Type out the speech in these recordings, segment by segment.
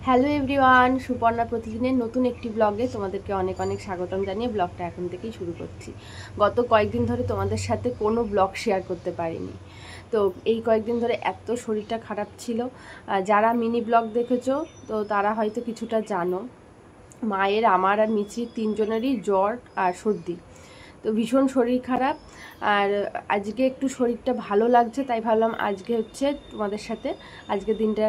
Hello everyone, Suparna প্রতিদিনের নতুন একটি ব্লগে তোমাদেরকে অনেক অনেক স্বাগতম জানিয়ে ব্লগটা এখন থেকেই শুরু করছি। গত কয়েকদিন ধরে তোমাদের সাথে কোনো ব্লগ শেয়ার করতে পারিনি। তো এই কয়েকদিন ধরে এত শরীরটা খারাপ ছিল, যারা মিনি ব্লগ দেখেছো তো তারা হয়তো কিছুটা জানো। মায়ের, আমার আর মিচির তিনজনেরই জ্বর আর সর্দি, তো ভীষণ শরীর খারাপ। আর আজকে একটু শরীরটা ভালো লাগছে, তাই ভাবলাম আজকে হচ্ছে তোমাদের সাথে আজকে দিনটা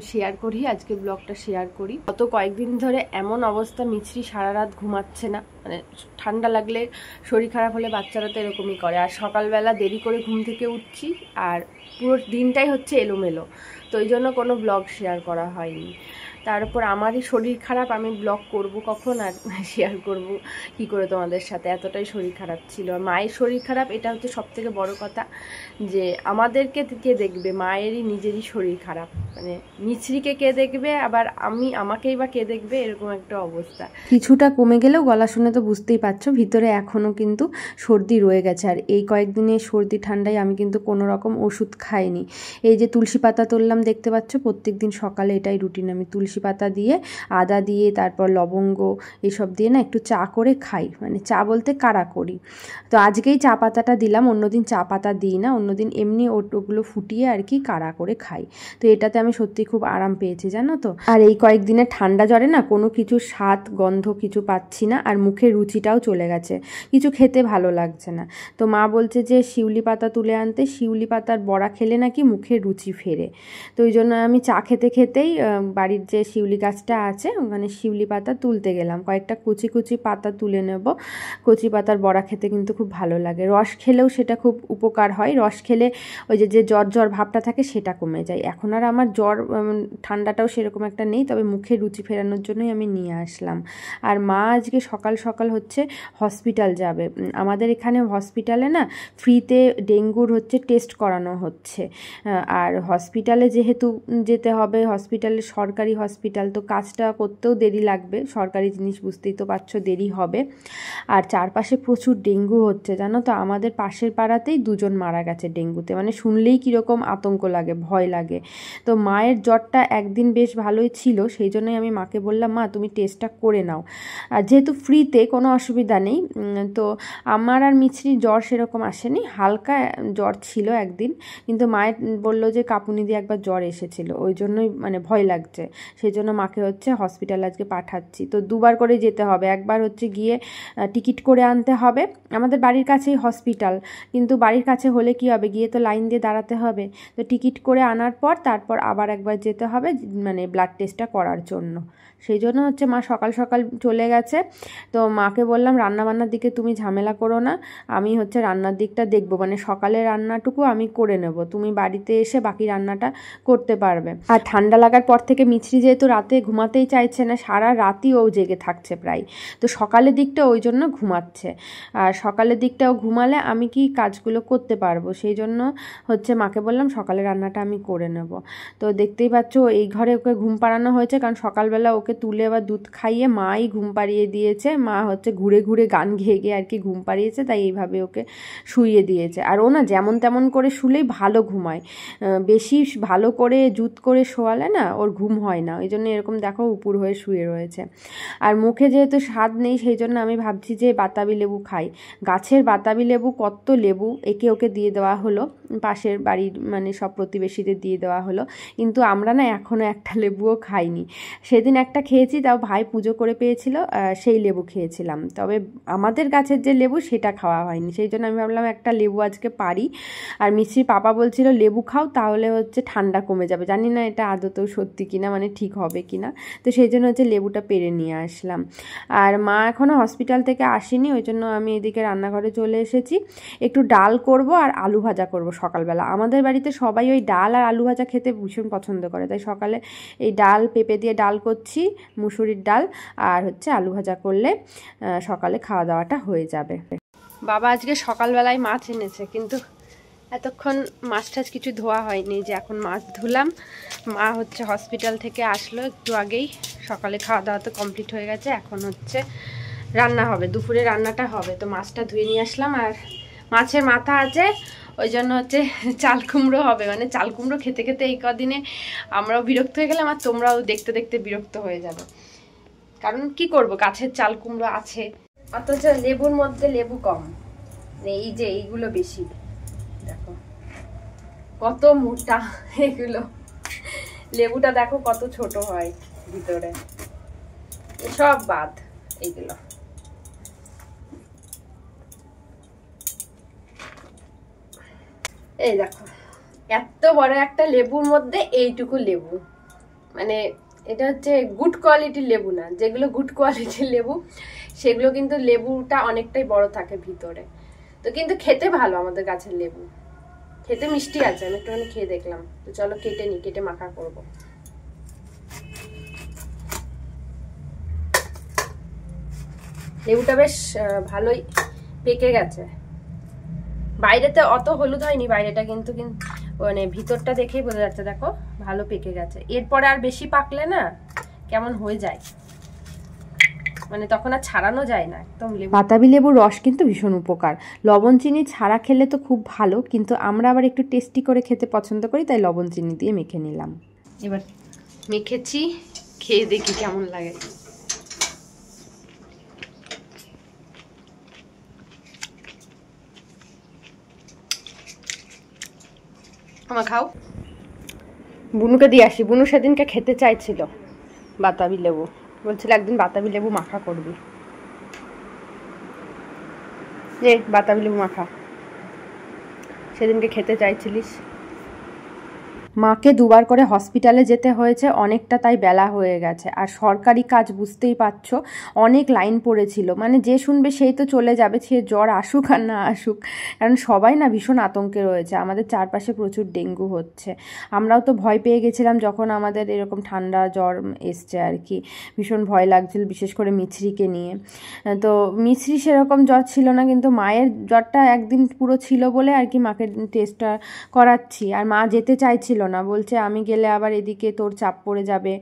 শেয়ার করি, আজকে ব্লগটা শেয়ার করি। গত কয়েকদিন ধরে এমন অবস্থা, মিছরি সারা রাত ঘুমাচ্ছে না। মানে ঠান্ডা লাগলে, শরীর খারাপ হলে বাচ্চারা তো এরকমই করে। আর সকালবেলা দেরি করে ঘুম থেকে উঠছি, আর পুরো দিনটাই হচ্ছে এলোমেলো, তো ওই জন্য কোনো ব্লগ শেয়ার করা হয়নি। তার উপর আমারই শরীর খারাপ, আমি ব্লগ করব কখন আর শেয়ার করব কি করে তোমাদের সাথে, এতটাই শরীর খারাপ ছিল। আর মায়ের শরীর খারাপ, এটা হচ্ছে সবথেকে বড় কথা, যে আমাদেরকে কে দেখবে, মায়েরই নিজেরই শরীর খারাপ, মানে মিছরিকে কে দেখবে, আবার আমাকেই বা কে দেখবে, এরকম একটা অবস্থা। কিছুটা কমে গেলেও গলা শুনে তো বুঝতেই পারছো ভিতরে এখনও কিন্তু সর্দি রয়ে গেছে। আর এই কয়েকদিনে সর্দি ঠান্ডায় আমি কিন্তু কোনো রকম ওষুধ খাইনি। এই যে তুলসী পাতা তুললাম দেখতে পাচ্ছ, প্রত্যেক দিন সকালে এটাই রুটিন। আমি তুলসী পাতা দিয়ে, আদা দিয়ে, তারপর লবঙ্গ এসব দিয়ে না একটু চা করে খাই, মানে চা বলতে কাড়া করি। তো আজকেই চা পাতাটা দিলাম, অন্যদিন চা পাতা দিই না, অন্যদিন এমনি ওগুলো ফুটিয়ে আর কি কাড়া করে খাই। তো এটাতে আমি সত্যি খুব আরাম পেয়েছি, জানো তো। আর এই কয়েকদিনে ঠান্ডা জ্বরে না কোনো কিছু স্বাদ গন্ধ কিছু পাচ্ছি না, আর মুখের রুচিটাও চলে গেছে, কিছু খেতে ভালো লাগছে না। তো মা বলছে যে শিউলি পাতা তুলে আনতে, শিউলি পাতার বড়া খেলে নাকি মুখের রুচি ফেরে। তো ওই জন্য আমি চা খেতে খেতেই বাড়ির যে শিউলি গাছটা আছে ওখানে শিউলি পাতা তুলতে গেলাম, কয়েকটা কুচি কুচি পাতা তুলে নেব। কচি পাতার বড়া খেতে কিন্তু খুব ভালো লাগে, রস খেলেও সেটা খুব উপকার হয়। রস খেলে ওই যে জ্বর জ্বর ভাবটা থাকে সেটা কমে যায়। এখন আর আমার জ্বর ঠান্ডাটাও সেরকম একটা নেই, তবে মুখের রুচি ফেরানোর জন্যই আমি নিয়ে আসলাম। আর মা আজকে সকাল সকাল হচ্ছে হসপিটাল যাবে। আমাদের এখানে হসপিটালে না ফ্রিতে ডেঙ্গুর হচ্ছে টেস্ট করানো হচ্ছে। আর হসপিটালে যেহেতু যেতে হবে, হসপিটালে সরকারি হসপিটাল, তো কাজটা করতেও দেরি লাগবে, সরকারি জিনিস বুঝতেই তো পারছো, দেরি হবে। আর চারপাশে প্রচুর ডেঙ্গু হচ্ছে, জানো তো। আমাদের পাশের পাড়াতেই 2জন মারা গেছে ডেঙ্গুতে, মানে শুনলেই কীরকম আতঙ্ক লাগে, ভয় লাগে। তো মায়ের জ্বরটা একদিন বেশ ভালোই ছিল, সেই জন্যই আমি মাকে বললাম, মা তুমি টেস্টটা করে নাও। আর যেহেতু ফ্রিতে কোনো অসুবিধা নেই, তো আমার আর মিছরির জ্বর সেরকম আসেনি, হালকা জ্বর ছিল একদিন, কিন্তু মায়ের বললো যে কাঁপুনি দিয়ে একবার জ্বর এসেছিল, ওই জন্যই মানে ভয় লাগছে। সেই জন্য মাকে হচ্ছে হসপিটালে আজকে পাঠাচ্ছি। তো 2বার করে যেতে হবে, একবার হচ্ছে গিয়ে টিকিট করে আনতে হবে, আমাদের বাড়ির কাছেই হসপিটাল, কিন্তু বাড়ির কাছে হলে কি হবে, গিয়ে তো লাইন দিয়ে দাঁড়াতে হবে। তো টিকিট করে আনার পর তারপর আবার একবার যেতে হবে, মানে ব্লাড টেস্টটা করার জন্য। সেই জন্য হচ্ছে মা সকাল সকাল চলে গেছে। তো মাকে বললাম রান্নাবান্নার দিকে তুমি ঝামেলা করো না, আমি হচ্ছে রান্নার দিকটা দেখবো, মানে সকালের রান্নাটুকু আমি করে নেব, তুমি বাড়িতে এসে বাকি রান্নাটা করতে পারবে। আর ঠান্ডা লাগার পর থেকে মিছরি যেহেতু রাতে ঘুমাতেই চাইছে না, সারা রাতই ও জেগে থাকছে প্রায়, তো সকালের দিকটা ওই জন্য ঘুমাচ্ছে। আর সকালের দিকটাও ঘুমালে আমি কি কাজগুলো করতে পারবো, সেই জন্য হচ্ছে মাকে বললাম সকালে রান্নাটা আমি করে নেব। তো দেখতেই পাচ্ছ এই ঘরে ওকে ঘুম পাড়ানো হয়েছে, কারণ সকালবেলা ওকে তুলে আবার দুধ খাইয়ে মাই ঘুম পাড়িয়ে দিয়েছে। মা হচ্ছে ঘুরে ঘুরে গান গেয়ে গিয়ে আর কি ঘুম পাড়িয়েছে, তাই এইভাবে ওকে শুইয়ে দিয়েছে। আর ও না যেমন তেমন করে শুলেই ভালো ঘুমায়, বেশি ভালো করে জুত করে শোয়ালে না ওর ঘুম হয় না, ওই জন্য এরকম দেখো উপুর হয়ে শুয়ে রয়েছে। আর মুখে যেহেতু স্বাদ নেই, সেই জন্য আমি ভাবছি যে বাতাবি লেবু খাই। গাছের বাতাবি লেবু, কত লেবু একে ওকে দিয়ে দেওয়া হলো, পাশের বাড়ির মানে সব প্রতিবেশীদের দিয়ে দেওয়া হলো, কিন্তু আমরা না এখনও একটা লেবুও খাইনি। সেদিন একটা খেয়েছি, তাও ভাই পুজো করে পেয়েছিল, সেই লেবু খেয়েছিলাম, তবে আমাদের গাছের যে লেবু সেটা খাওয়া হয়নি। সেই জন্য আমি ভাবলাম একটা লেবু আজকে পারি। আর মিষ্টির পাপা বলছিল লেবু খাও তাহলে হচ্ছে ঠান্ডা কমে যাবে, জানি না এটা আদতেও সত্যি কিনা, মানে ঠিক হবে কিনা। তো সেই জন্য হচ্ছে লেবুটা পেরে নিয়ে আসলাম। আর মা এখনও হসপিটাল থেকে আসেনি, ওই জন্য আমি এদিকে রান্নাঘরে চলে এসেছি। একটু ডাল করব আর আলু ভাজা করব সকালবেলা। আমাদের বাড়িতে সবাই ওই ডাল আর আলু ভাজা খেতে ভীষণ পছন্দ করে, তাই সকালে এই ডাল, পেঁপে দিয়ে ডাল করছি, মুসুরির ডাল, আর হচ্ছে আলু ভাজা করলে সকালে খাওয়া দাওয়াটা হয়ে যাবে। বাবা আজকে সকালবেলায় মাছ এনেছে, কিন্তু এতক্ষণ মাছ টাছ কিছু ধোয়া হয়নি, যে এখন মাছ ধুলাম। মা হচ্ছে হসপিটাল থেকে আসলো একটু আগেই, সকালে খাওয়া দাওয়া তো কমপ্লিট হয়ে গেছে, এখন হচ্ছে রান্না হবে, দুপুরে রান্নাটা হবে। তো মাছটা ধুয়ে নিয়ে আসলাম, আর মাছের মাথা আছে ওই জন্য হচ্ছে চাল কুমড়ো হবে, মানে চাল কুমড়ো খেতে খেতে এই কদিনে আমরাও বিরক্ত হয়ে গেলাম আর তোমরাও দেখতে দেখতে বিরক্ত হয়ে যাবে। কারণ কি করব, গাছের চাল কুমড়ো আছে, অথচ লেবুর মধ্যে লেবু কম, এই যে এইগুলো বেশি, দেখো কত মোটা এগুলো, লেবুটা দেখো কত ছোট হয় ভিতরে, সব বাদ এইগুলো। এই দেখো এত বড় একটা লেবুর মধ্যে এইটুকু লেবু, মানে এটা হচ্ছে গুড কোয়ালিটির লেবু না, যেগুলো গুড কোয়ালিটির লেবু সেগুলো কিন্তু লেবুটা অনেকটাই বড় থাকে ভিতরে, তো কিন্তু খেতে ভালো আমাদের গাছের লেবু, খেতে মিষ্টি আছে। আমি একটুখানি খেয়ে দেখলাম, তো চলো কেটে নি, কেটে মাখা করব। লেবুটা বেশ ভালোই পেকে গেছে, বাইরেতে অত হলুদ হয়নি, বাইরেটা কিন্তু মানে ভিতরটা দেখেই বোঝা যাচ্ছে, দেখো ভালো পেকে গেছে। এরপরে আর বেশি পাকলে না কেমন হয়ে যায়, মানে তখন আর ছাড়ানো যায় না একদম। বাতাবি লেবুর রস কিন্তু ভীষণ উপকার, লবণ চিনি ছাড়া খেলে তো খুব ভালো, কিন্তু আমরা আবার একটু টেস্টি করে খেতে পছন্দ করি, তাই লবণ চিনি দিয়ে মেখে নিলাম। এবার মেখেছি, খেয়ে দেখি কেমন লাগে। আমার খাও, বুনুকে দিয়ে আসি, বুনু সেদিনকে খেতে চাইছিল বাতাবি লেবু, বলছিল একদিন বাতাবি লেবু মাখা করবি, যে বাতাবি লেবু মাখা সেদিনকে খেতে চাইছিলিস। মাকে দুবার করে হসপিটালে যেতে হয়েছে, অনেকটা তাই বেলা হয়ে গেছে, আর সরকারি কাজ বুঝতেই পারছো, অনেক লাইন পড়েছিল, মানে যে শুনবে সেই তো চলে যাবে, সে জ্বর আসুক আর না আসুক, কারণ সবাই না ভীষণ আতঙ্কে রয়েছে, আমাদের চারপাশে প্রচুর ডেঙ্গু হচ্ছে। আমরাও তো ভয় পেয়ে গেছিলাম যখন আমাদের এরকম ঠান্ডা জ্বর এসছে আর কি, ভীষণ ভয় লাগছিল, বিশেষ করে মিছরিকে নিয়ে। তো মিছরি সেরকম জ্বর ছিল না, কিন্তু মায়ের জ্বরটা একদিন পুরো ছিল বলে আর কি মাকে টেস্টটা করাচ্ছি, আর মা যেতে চাইছিল না, বলছে আমি গেলে আবার এদিকে তোর চাপ পড়ে যাবে,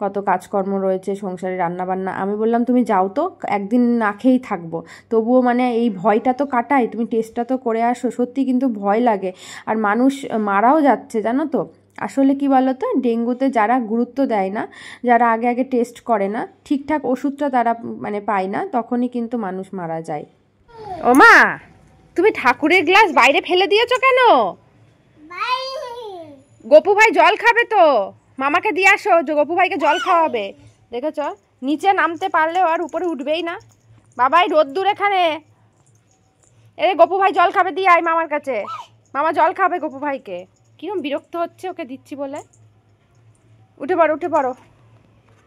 কত কাজকর্ম রয়েছে সংসারে, রান্নাবান্না। আমি বললাম তুমি যাও তো, একদিন না খেয়েই থাকবো, তবুও মানে এই ভয়টা তো কাটাই, তুমি টেস্টটা তো করে আসো। সত্যি কিন্তু ভয় লাগে, আর মানুষ মারাও যাচ্ছে জানো তো। আসলে কি বলো তো, ডেঙ্গুতে যারা গুরুত্ব দেয় না, যারা আগে আগে টেস্ট করে না, ঠিকঠাক ওষুধটা তারা মানে পায় না, তখনই কিন্তু মানুষ মারা যায়। ও মা, তুমি ঠাকুরের গ্লাস বাইরে ফেলে দিয়েছো কেন? গপু ভাই জল খাবে তো, মামাকে দিয়ে আসো, গপু ভাইকে জল খাওয়াবে। দেখেছ, নিচে নামতে পারলেও আর উপরে উঠবেই না। বাবাই রোদ্দুর এখানে, এরে গপু ভাই জল খাবে, দিয়ে আয় মামার কাছে, মামা জল খাবে গপু ভাইকে। কিরম বিরক্ত হচ্ছে ওকে দিচ্ছি বলে। উঠে পড়ো, উঠে পড়ো,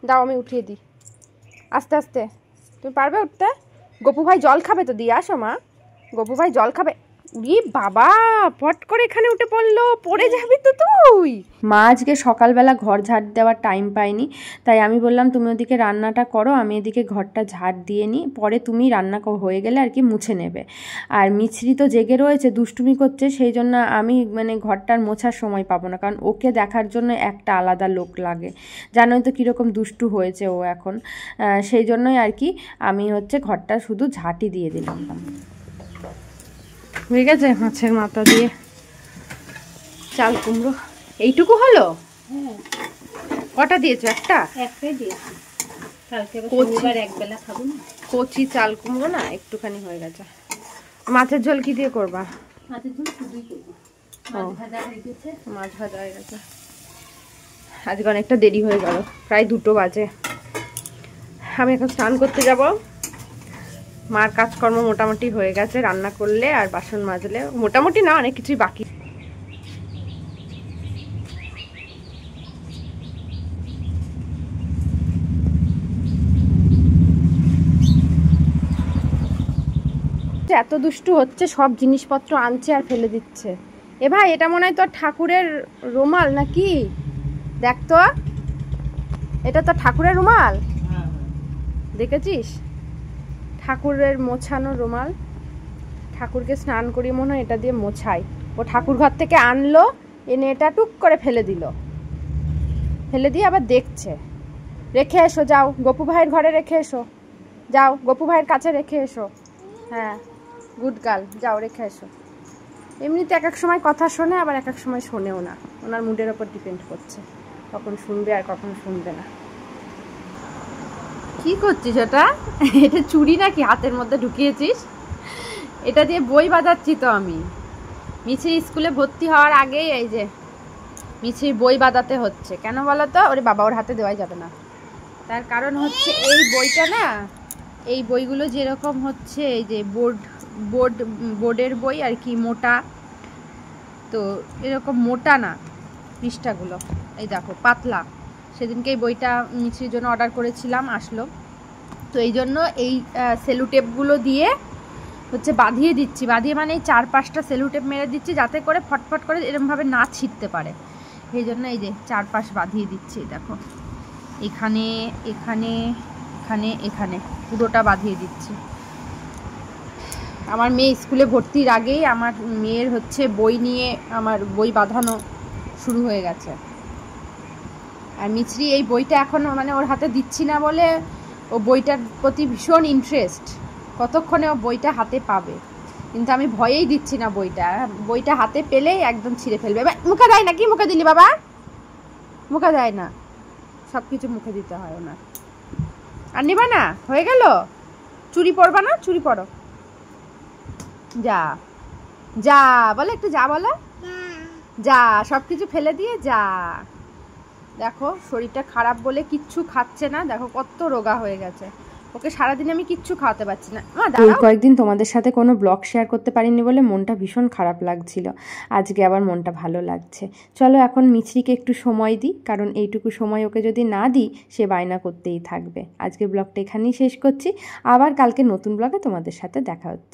দাও আমি উঠিয়ে দিই, আস্তে আস্তে। তুমি পারবে উঠতে? গপু ভাই জল খাবে তো, দিয়ে আসো মা, গপু ভাই জল খাবে। ই বাবা, ফট করে এখানে উঠে পড়লো, পড়ে যাবি তো তুই। মা আজকে সকালবেলা ঘর ঝাড় দেওয়ার টাইম পাইনি, তাই আমি বললাম তুমি ওদিকে রান্নাটা করো, আমি এদিকে ঘরটা ঝাড় দিয়ে নিই, পরে তুমি রান্না হয়ে গেলে আর কি মুছে নেবে। আর মিছরি তো জেগে রয়েছে, দুষ্টুমি করছে, সেই জন্য আমি মানে ঘরটার মোছার সময় পাবো না, কারণ ওকে দেখার জন্য একটা আলাদা লোক লাগে, জানোই তো কীরকম দুষ্টু হয়েছে ও এখন, সেই জন্যই আর কি আমি হচ্ছে ঘরটা শুধু ঝাঁটি দিয়ে দিলাম। হয়ে গেছে মাছের মাথা দিয়ে চাল কুমড়ো, এইটুকু হলো? কটা দিয়েছো? একটাই দিয়েছি, একবেলা খাবো না, কচি চাল কুমড়ো না, একটুখানি হয়ে গেছে। মাছের ঝোল কি দিয়ে করবা? মাছের ঝোল শুধুই করবো, মাছ ভাজা হয়ে গেছে। আজকে অনেকটা দেরি হয়ে গেল, প্রায় 2টো বাজে। আমি এখন স্নান করতে যাব। মার কাজকর্ম মোটামুটি হয়ে গেছে, রান্না করলে আর বাসন মাজলে, মোটামুটি না, অনেক কিছুই বাকি। এত দুষ্টু হচ্ছে, সব জিনিসপত্র আনছে আর ফেলে দিচ্ছে। এ ভাই, এটা মনে হয় তোর ঠাকুরের রুমাল নাকি? দেখ তো, এটা তো ঠাকুরের রুমাল, দেখেছিস? ঠাকুরের মোছানো রুমাল, ঠাকুরকে স্নান করিয়ে মনে হয় এটা দিয়ে মোছাই। ও ঠাকুর ঘর থেকে আনলো, এনে এটা টুক করে ফেলে দিল, ফেলে দিয়ে আবার দেখছে। রেখে এসো, যাও গপু ভাইয়ের ঘরে রেখে এসো, যাও গপু ভাইয়ের কাছে রেখে এসো। হ্যাঁ, গুড গার্ল, যাও রেখে এসো। এমনিতে এক এক সময় কথা শোনে, আবার এক এক সময় শোনেও না। ওনার মুডের ওপর ডিপেন্ড করছে কখন শুনবে আর কখন শুনবে না। কি করছিস ওটা? এটা চুড়ি নাকি হাতের মধ্যে ঢুকিয়েছিস? এটা দিয়ে বই বাজাচ্ছি তো আমি। মিছির স্কুলে ভর্তি হওয়ার আগেই এই যে মিছির বই বাজাতে হচ্ছে। কেন বলো তো? ওরে বাবা, ওর হাতে দেওয়াই যাবে না। তার কারণ হচ্ছে এই বইটা না, এই বইগুলো যেরকম হচ্ছে এই যে বোর্ডের বই আর কি, মোটা তো, এরকম মোটা না পৃষ্ঠাগুলো, এই দেখো পাতলা। সেদিনকে এই বইটা মিছির জন্য অর্ডার করেছিলাম, আসলো। তো এই জন্য এই সেলুটেপগুলো দিয়ে হচ্ছে বাঁধিয়ে দিচ্ছি। বাঁধিয়ে মানে এই 4-5টা সেলুটেপ মেরে দিচ্ছি যাতে করে ফটফট করে এরকমভাবে না ছিঁড়তে পারে। এই জন্য এই যে 4-5 বাঁধিয়ে দিচ্ছি। দেখো এখানে এখানে এখানে এখানে পুরোটা বাঁধিয়ে দিচ্ছি। আমার মেয়ে স্কুলে ভর্তির আগেই আমার মেয়ের হচ্ছে বই নিয়ে আমার বই বাঁধানো শুরু হয়ে গেছে। আর মিছরি এই বইটা এখনও মানে ওর হাতে দিচ্ছি না বলে ও বইটার প্রতি ভীষণ ইন্টারেস্ট, কতক্ষণে ও বইটা হাতে পাবে। কিন্তু আমি ভয়েই দিচ্ছি না বইটা। বইটা হাতে পেলেই একদম ছিঁড়ে ফেলবে। মুখে দেয় না? কি মুখে দিলি বাবা? মুখে দেয় না, সব কিছু মুখে দিতে হয় ওনার। আর নিবা না? হয়ে গেল? চুড়ি পরবা না? চুড়ি পরো। যা যা বলে, একটু যা বলে, যা, সব কিছু ফেলে দিয়ে যা। দেখো শরীরটা খারাপ বলে কিচ্ছু খাচ্ছে না, দেখো কত রোগা হয়ে গেছে। ওকে সারাদিন আমি কিচ্ছু খাওয়াতে পারছি না। এই কয়েকদিন তোমাদের সাথে কোনো ব্লগ শেয়ার করতে পারিনি বলে মনটা ভীষণ খারাপ লাগছিল। আজকে আবার মনটা ভালো লাগছে। চলো এখন মিছরিকে একটু সময় দিই, কারণ এইটুকু সময় ওকে যদি না দিই সে বায়না করতেই থাকবে। আজকে ব্লগটা এখানেই শেষ করছি, আবার কালকে নতুন ব্লগে তোমাদের সাথে দেখা হচ্ছে।